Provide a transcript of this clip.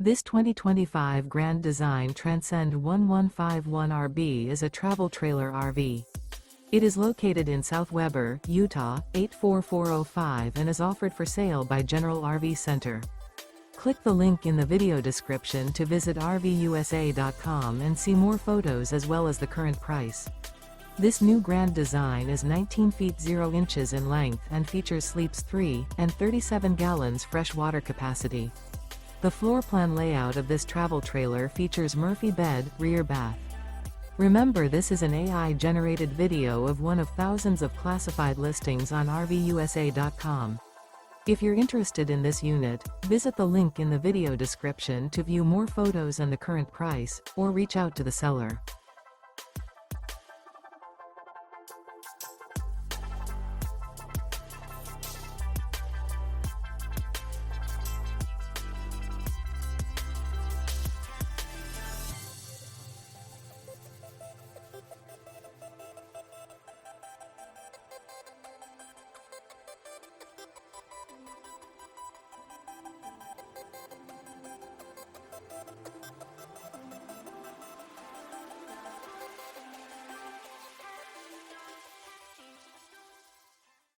This 2025 Grand Design Transcend One 151RB is a travel trailer RV. It is located in South Weber, Utah, 84405 and is offered for sale by General RV Center. Click the link in the video description to visit RVUSA.com and see more photos as well as the current price. This new Grand Design is 19 feet 0 inches in length and features sleeps 3 and 37 gallons fresh water capacity. The floor plan layout of this travel trailer features Murphy bed, rear bath. Remember, this is an AI-generated video of one of thousands of classified listings on RVUSA.com. If you're interested in this unit, visit the link in the video description to view more photos and the current price, or reach out to the seller.